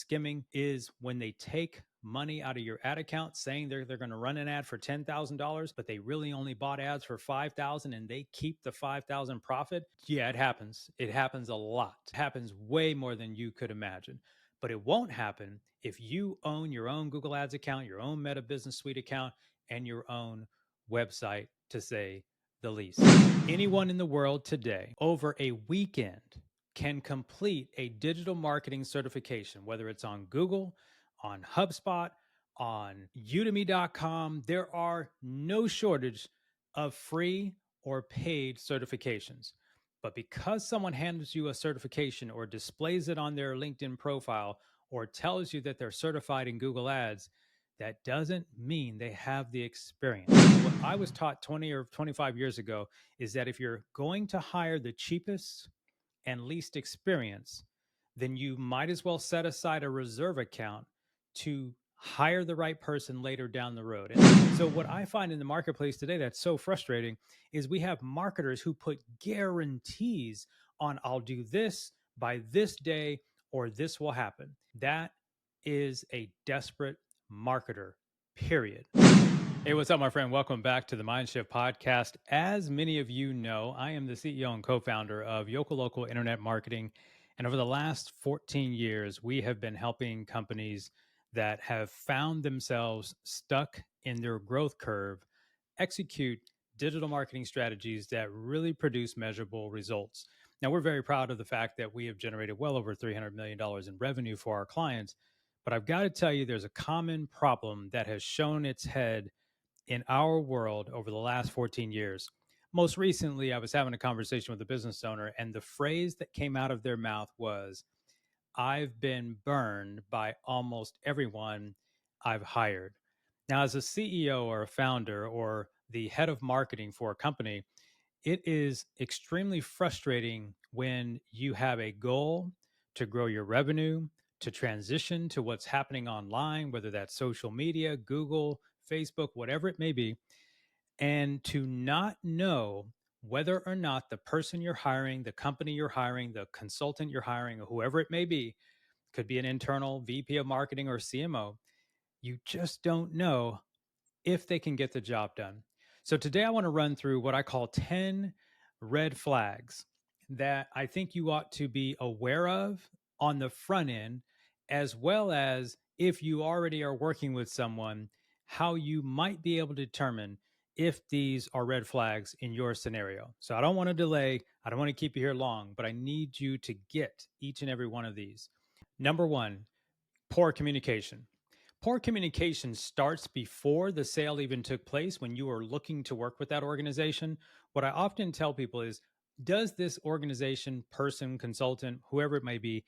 skimming is when they take money out of your ad account saying they're going to run an ad for $10,000, but they really only bought ads for 5,000 and they keep the 5,000 profit. Yeah, it happens. It happens a lot. It happens way more than you could imagine. But it won't happen if you own your own Google Ads account, your own Meta Business Suite account, and your own website, to say the least. Anyone in the world today, over a weekend, can complete a digital marketing certification, whether it's on Google, on HubSpot, on udemy.com. There are no shortage of free or paid certifications. But because someone hands you a certification or displays it on their LinkedIn profile or tells you that they're certified in Google Ads, that doesn't mean they have the experience. What I was taught 20 or 25 years ago is that if you're going to hire the cheapest and least experience, then you might as well set aside a reserve account to hire the right person later down the road. And so what I find in the marketplace today that's so frustrating is we have marketers who put guarantees on I'll do this by this day or this will happen. That is a desperate marketer, period. Hey, what's up, my friend? Welcome back to the MindShift podcast. As many of you know, I am the CEO and co-founder of Yokel Local Internet Marketing. And over the last 14 years, we have been helping companies that have found themselves stuck in their growth curve execute digital marketing strategies that really produce measurable results. Now, we're very proud of the fact that we have generated well over $300 million in revenue for our clients. But I've got to tell you, there's a common problem that has shown its head in our world over the last 14 years. Most recently, I was having a conversation with a business owner, and the phrase that came out of their mouth was, I've been burned by almost everyone I've hired. Now, as a CEO or a founder or the head of marketing for a company, it is extremely frustrating when you have a goal to grow your revenue, to transition to what's happening online, whether that's social media, Google, Facebook, whatever it may be, and to not know whether or not the person you're hiring, the company you're hiring, the consultant you're hiring, or whoever it may be, could be an internal VP of marketing or CMO. You just don't know if they can get the job done. So today I want to run through what I call 10 red flags that I think you ought to be aware of on the front end, as well as if you already are working with someone, how you might be able to determine if these are red flags in your scenario. So I don't want to delay. I don't want to keep you here long, but I need you to get each and every one of these. Number one, poor communication. Poor communication starts before the sale even took place when you are looking to work with that organization. What I often tell people is, does this organization, person, consultant, whoever it may be,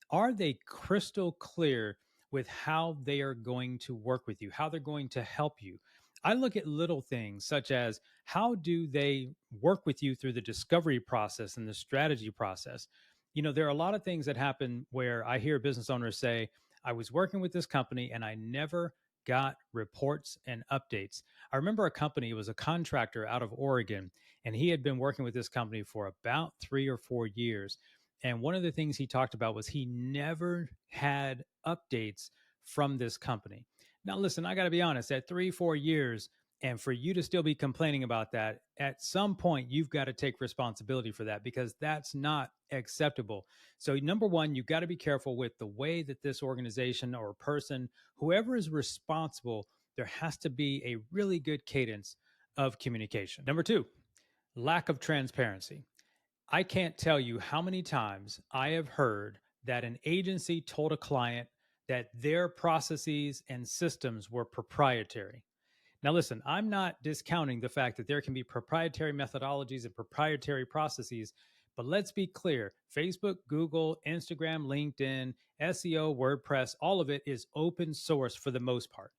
are they crystal clear with how they are going to work with you, how they're going to help you? I look at little things such as how do they work with you through the discovery process and the strategy process. You know, there are a lot of things that happen where I hear business owners say, I was working with this company and I never got reports and updates. I remember a company, it was a contractor out of Oregon, and he had been working with this company for about 3 or 4 years. And one of the things he talked about was he never had updates from this company. Now, listen, I got to be honest, at 3, 4 years, and for you to still be complaining about that, at some point, you've got to take responsibility for that because that's not acceptable. So number one, you've got to be careful with the way that this organization or person, whoever is responsible, there has to be a really good cadence of communication. Number two, lack of transparency. I can't tell you how many times I have heard that an agency told a client that their processes and systems were proprietary. Now, listen, I'm not discounting the fact that there can be proprietary methodologies and proprietary processes, but let's be clear. Facebook, Google, Instagram, LinkedIn, SEO, WordPress, all of it is open source for the most part.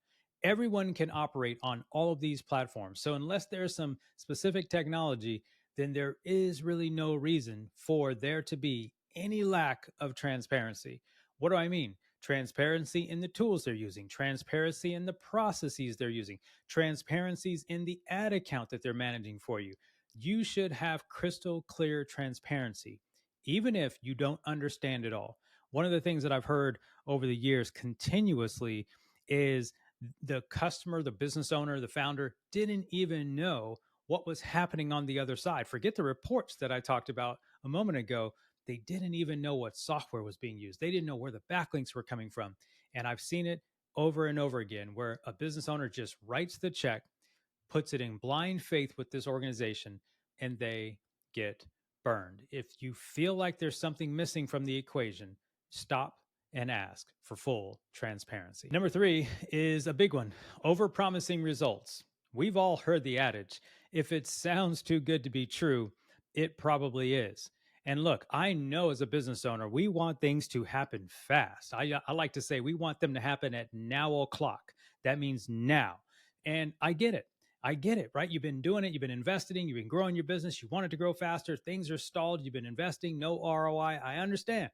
Everyone can operate on all of these platforms. So unless there's some specific technology, then there is really no reason for there to be any lack of transparency. What do I mean? Transparency in the tools they're using, transparency in the processes they're using, transparencies in the ad account that they're managing for you. You should have crystal clear transparency, even if you don't understand it all. One of the things that I've heard over the years continuously is the customer, the business owner, the founder didn't even know what was happening on the other side. Forget the reports that I talked about a moment ago. They didn't even know what software was being used. They didn't know where the backlinks were coming from. And I've seen it over and over again where a business owner just writes the check, puts it in blind faith with this organization, and they get burned. If you feel like there's something missing from the equation, stop and ask for full transparency. Number three is a big one: over promising results. We've all heard the adage, if it sounds too good to be true, it probably is. And look, I know as a business owner, we want things to happen fast. I like to say we want them to happen at now o'clock. That means now. And I get it. I get it, right? You've been doing it, you've been investing, you've been growing your business, you want it to grow faster, things are stalled, you've been investing, no ROI. I understand.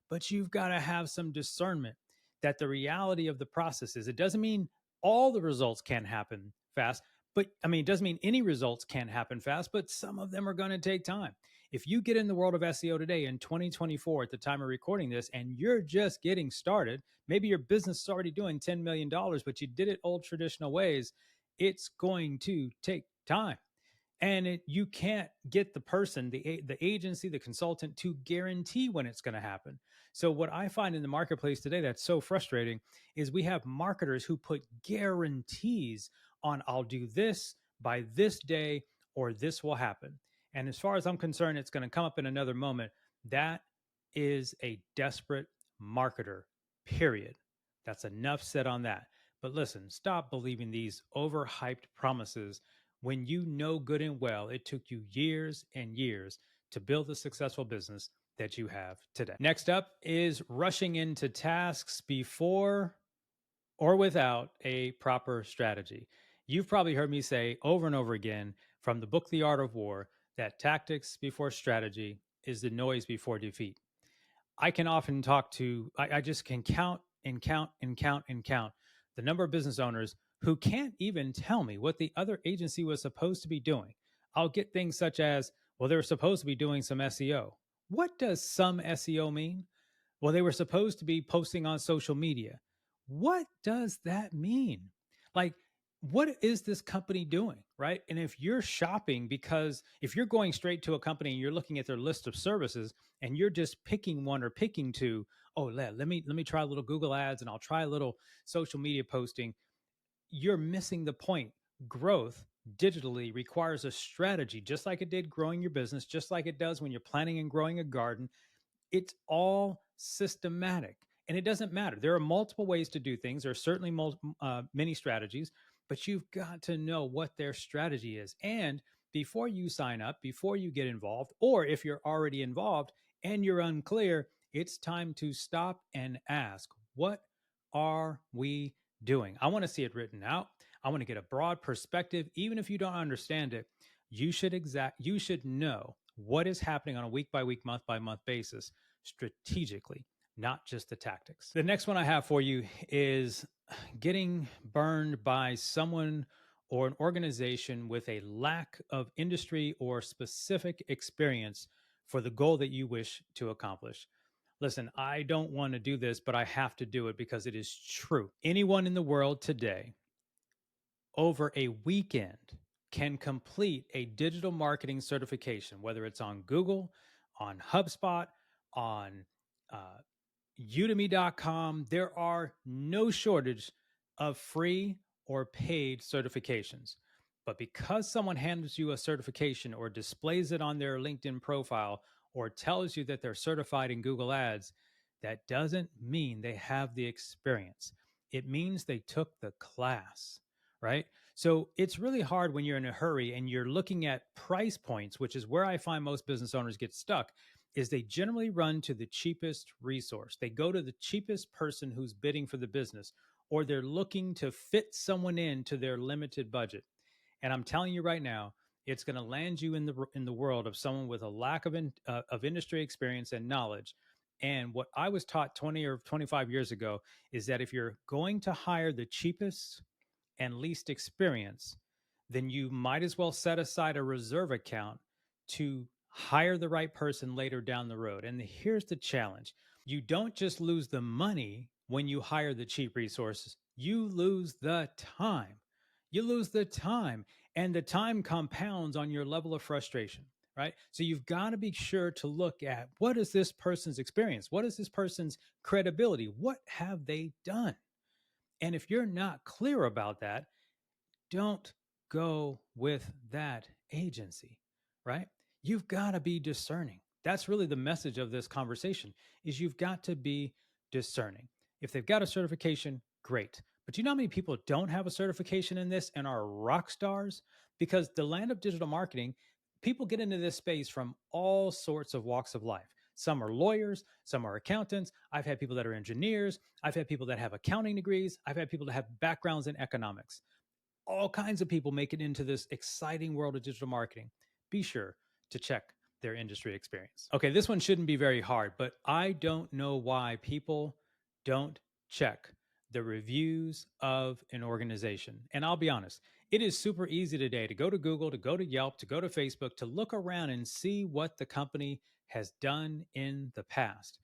But you've got to have some discernment that the reality of the process is it doesn't mean all the results can happen fast, but I mean, it doesn't mean any results can happen fast, but some of them are going to take time. If you get in the world of SEO today in 2024 at the time of recording this and you're just getting started, maybe your business is already doing $10 million, but you did it old traditional ways, it's going to take time. And you can't get the person, the agency, the consultant to guarantee when it's going to happen. So what I find in the marketplace today that's so frustrating is we have marketers who put guarantees on I'll do this by this day or this will happen. And as far as I'm concerned, it's going to come up in another moment. That is a desperate marketer, period. That's enough said on that. But listen, stop believing these overhyped promises when you know good and well it took you years and years to build the successful business that you have today. Next up is rushing into tasks before or without a proper strategy. You've probably heard me say over and over again from the book The Art of War that tactics before strategy is the noise before defeat. I can often talk to, I just can count and count and count and count the number of business owners who can't even tell me what the other agency was supposed to be doing. I'll get things such as, well, they were supposed to be doing some SEO. What does some SEO mean? Well, they were supposed to be posting on social media. What does that mean? Like, what is this company doing? Right. And if you're shopping, because if you're going straight to a company and you're looking at their list of services and you're just picking one or picking two, oh, let me try a little Google ads and I'll try a little social media posting, you're missing the point. Growth digitally requires a strategy, just like it did growing your business, just like it does when you're planning and growing a garden. It's all systematic, and it doesn't matter. There are multiple ways to do things. There are certainly many strategies, but you've got to know what their strategy is. And before you sign up, before you get involved, or if you're already involved and you're unclear, it's time to stop and ask, what are we doing? I want to see it written out. I want to get a broad perspective. Even if you don't understand it, you should know what is happening on a week by week, month by month basis strategically, not just the tactics. The next one I have for you is getting burned by someone or an organization with a lack of industry or specific experience for the goal that you wish to accomplish. Listen, I don't want to do this, but I have to do it because it is true. Anyone in the world today over a weekend can complete a digital marketing certification, whether it's on Google, on HubSpot, on uh, udemy.com. There are no shortage of free or paid certifications. But because someone hands you a certification or displays it on their LinkedIn profile or tells you that they're certified in Google Ads, that doesn't mean they have the experience. It means they took the class, right? So it's really hard when you're in a hurry and you're looking at price points, which is where I find most business owners get stuck, is they generally run to the cheapest resource. They go to the cheapest person who's bidding for the business, or they're looking to fit someone into their limited budget. And I'm telling you right now, it's going to land you in the world of someone with a lack of industry experience and knowledge. And what I was taught 20 or 25 years ago is that if you're going to hire the cheapest and least experience, then you might as well set aside a reserve account to hire the right person later down the road. And here's the challenge. You don't just lose the money when you hire the cheap resources, you lose the time. You lose the time, and the time compounds on your level of frustration, right? So you've got to be sure to look at what is this person's experience? What is this person's credibility? What have they done? And if you're not clear about that, don't go with that agency, right? You've got to be discerning. That's really the message of this conversation is you've got to be discerning. If they've got a certification, great. But you know how many people don't have a certification in this and are rock stars? Because the land of digital marketing, people get into this space from all sorts of walks of life. Some are lawyers, some are accountants. I've had people that are engineers. I've had people that have accounting degrees. I've had people that have backgrounds in economics. All kinds of people make it into this exciting world of digital marketing. Be sure to check their industry experience. Okay, this one shouldn't be very hard, but I don't know why people don't check the reviews of an organization. And I'll be honest, it is super easy today to go to Google, to go to Yelp, to go to Facebook, to look around and see what the company has done in the past.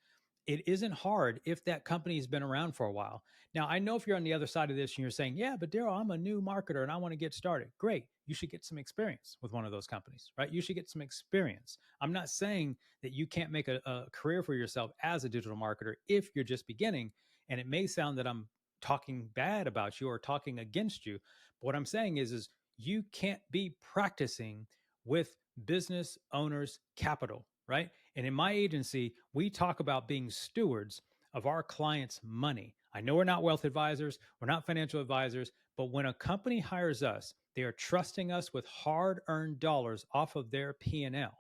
It isn't hard if that company has been around for a while. Now, I know if you're on the other side of this and you're saying, yeah, but Darrell, I'm a new marketer and I want to get started. Great. You should get some experience with one of those companies, right? You should get some experience. I'm not saying that you can't make a career for yourself as a digital marketer if you're just beginning. And it may sound that I'm talking bad about you or talking against you. But what I'm saying is you can't be practicing with business owners' capital, right? And in my agency, we talk about being stewards of our clients' money. I know we're not wealth advisors, we're not financial advisors, but when a company hires us, they are trusting us with hard-earned dollars off of their P&L.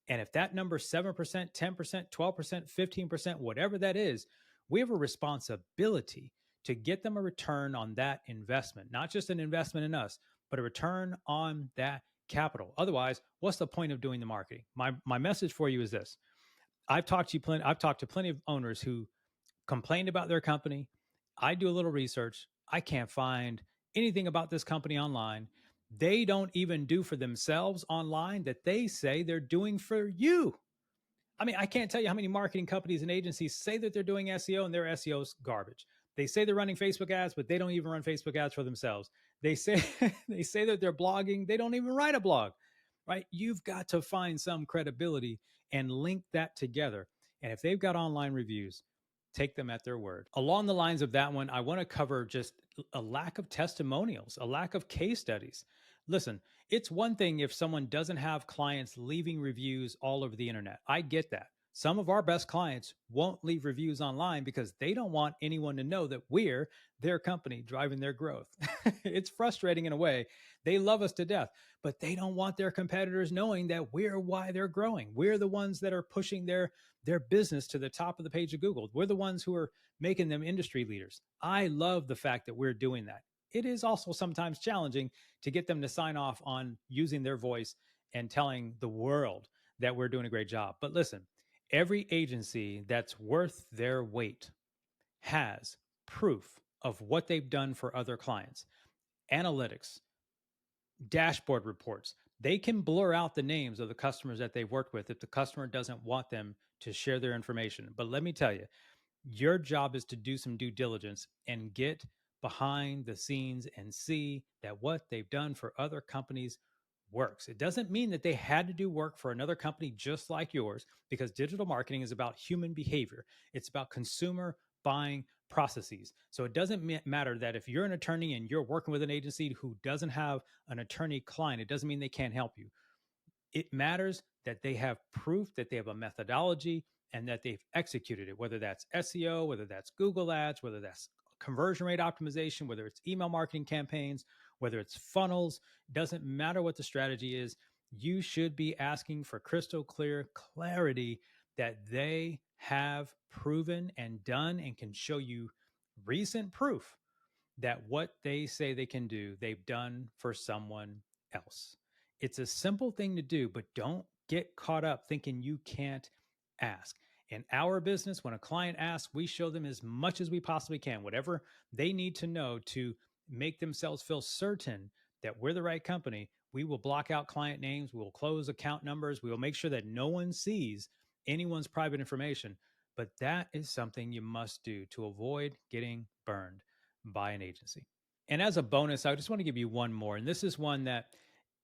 And if that number is 7%, 10%, 12%, 15%, whatever that is, we have a responsibility to get them a return on that investment, not just an investment in us, but a return on that capital. Otherwise, what's the point of doing the marketing? My message for you is this. I've talked to plenty of owners who complained about their company. I do a little research. I can't find anything about this company online. They don't even do for themselves online that they say they're doing for you. I mean, I can't tell you how many marketing companies and agencies say that they're doing SEO and their SEO's garbage. They say they're running Facebook ads, but they don't even run Facebook ads for themselves. They say they say that they're blogging, they don't even write a blog. Right? You've got to find some credibility and link that together. And if they've got online reviews, take them at their word. Along the lines of that one, I want to cover just a lack of testimonials, a lack of case studies. Listen, it's one thing if someone doesn't have clients leaving reviews all over the internet. I get that. Some of our best clients won't leave reviews online because they don't want anyone to know that we're their company driving their growth. It's frustrating in a way. They love us to death, but they don't want their competitors knowing that we're why they're growing. We're the ones that are pushing their business to the top of the page of Google. We're the ones who are making them industry leaders. I love the fact that we're doing that. It is also sometimes challenging to get them to sign off on using their voice and telling the world that we're doing a great job. But listen, every agency that's worth their weight has proof of what they've done for other clients, analytics, dashboard reports. They can blur out the names of the customers that they've worked with if the customer doesn't want them to share their information. But let me tell you, your job is to do some due diligence and get behind the scenes and see that what they've done for other companies works. It doesn't mean that they had to do work for another company just like yours, because digital marketing is about human behavior. It's about consumer buying processes. So it doesn't matter that if you're an attorney and you're working with an agency who doesn't have an attorney client, it doesn't mean they can't help you. It matters that they have proof that they have a methodology and that they've executed it, whether that's SEO, whether that's Google Ads, whether that's conversion rate optimization, whether it's email marketing campaigns, whether it's funnels. Doesn't matter what the strategy is. You should be asking for crystal clear clarity that they have proven and done and can show you recent proof that what they say they can do, they've done for someone else. It's a simple thing to do, but don't get caught up thinking you can't ask. In our business, when a client asks, we show them as much as we possibly can, whatever they need to know to make themselves feel certain that we're the right company. We will block out client names, we will close account numbers, we will make sure that no one sees anyone's private information. But that is something you must do to avoid getting burned by an agency. And as a bonus, I just want to give you one more. And this is one that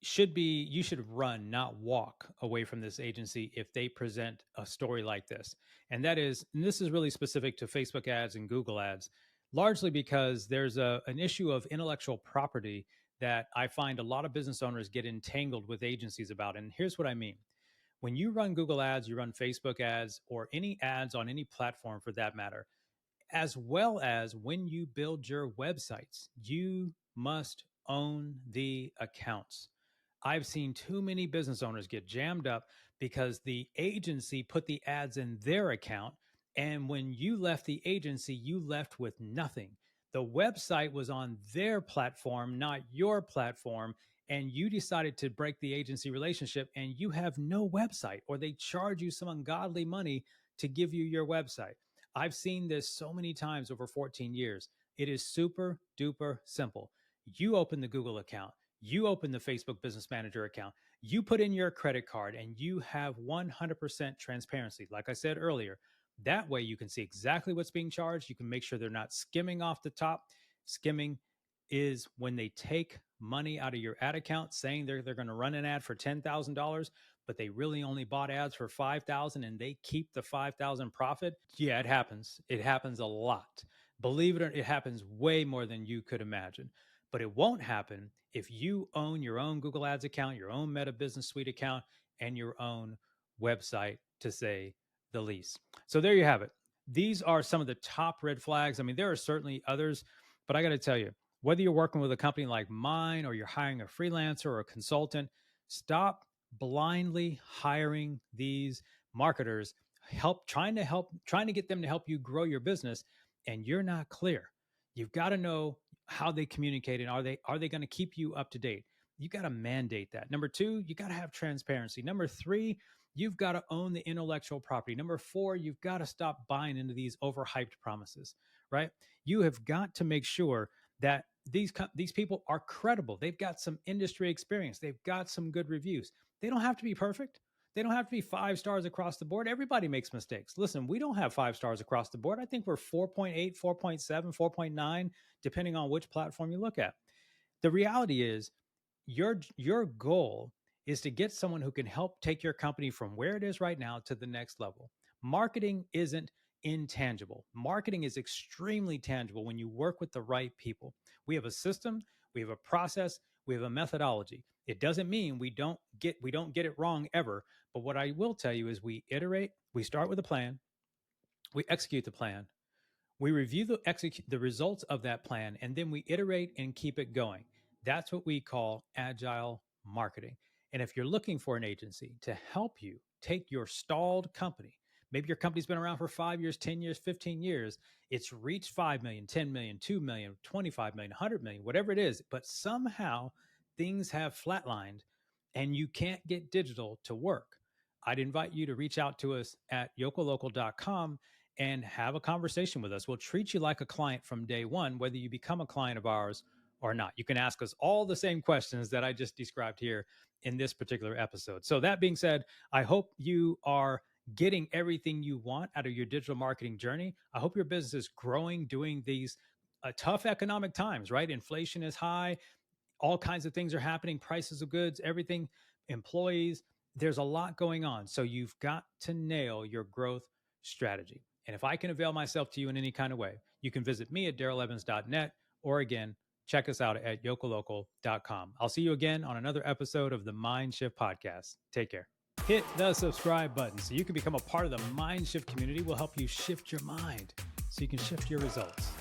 you should run, not walk away from this agency if they present a story like this. And this is really specific to Facebook ads and Google ads, largely because there's an issue of intellectual property that I find a lot of business owners get entangled with agencies about. And here's what I mean. When you run Google ads, you run Facebook ads, or any ads on any platform for that matter, as well as when you build your websites, you must own the accounts. I've seen too many business owners get jammed up because the agency put the ads in their account. And when you left the agency, you left with nothing. The website was on their platform, not your platform. And you decided to break the agency relationship and you have no website, or they charge you some ungodly money to give you your website. I've seen this so many times over 14 years. It is super duper simple. You open the Google account, you open the Facebook Business Manager account, you put in your credit card, and you have 100% transparency. Like I said earlier, that way you can see exactly what's being charged. You can make sure they're not skimming off the top. Skimming is when they take money out of your ad account saying they're going to run an ad for $10,000, but they really only bought ads for 5,000 and they keep the 5,000 profit. Yeah, it happens. It happens a lot. Believe it or not, it happens way more than you could imagine. But it won't happen if you own your own Google Ads account, your own Meta Business Suite account, and your own website, to say the least. So there you have it. These are some of the top red flags. I mean, there are certainly others, but I got to tell you, whether you're working with a company like mine or you're hiring a freelancer or a consultant, stop blindly hiring these marketers, trying to get them to help you grow your business, and you're not clear. You've got to know how they communicate, and are they going to keep you up to date? You got to mandate that. Number 2, you got to have transparency. Number 3, you've got to own the intellectual property. Number 4, you've got to stop buying into these overhyped promises, right? You have got to make sure that these people are credible. They've got some industry experience. They've got some good reviews. They don't have to be perfect. They don't have to be 5 stars across the board. Everybody makes mistakes. Listen, we don't have 5 stars across the board. I think we're 4.8, 4.7, 4.9, depending on which platform you look at. The reality is your goal is to get someone who can help take your company from where it is right now to the next level. Marketing isn't intangible. Marketing is extremely tangible when you work with the right people. We have a system, we have a process, we have a methodology. It doesn't mean we don't get it wrong ever, but what I will tell you is we iterate, we start with a plan, we execute the plan, we review the results of that plan, and then we iterate and keep it going. That's what we call agile marketing. And if you're looking for an agency to help you take your stalled company, maybe your company's been around for 5 years, 10 years, 15 years, it's reached 5 million, 10 million, 2 million, 25 million, 100 million, whatever it is, but somehow things have flatlined and you can't get digital to work. I'd invite you to reach out to us at yokolocal.com and have a conversation with us. We'll treat you like a client from day one, whether you become a client of ours or not. You can ask us all the same questions that I just described here in this particular episode. So that being said, I hope you are getting everything you want out of your digital marketing journey. I hope your business is growing during these tough economic times, right? Inflation is high. All kinds of things are happening, prices of goods, everything, employees. There's a lot going on. So you've got to nail your growth strategy. And if I can avail myself to you in any kind of way, you can visit me at darrellevans.net, or again, check us out at yokolocal.com. I'll see you again on another episode of the MindShift podcast. Take care. Hit the subscribe button so you can become a part of the MindShift community. We'll help you shift your mind so you can shift your results.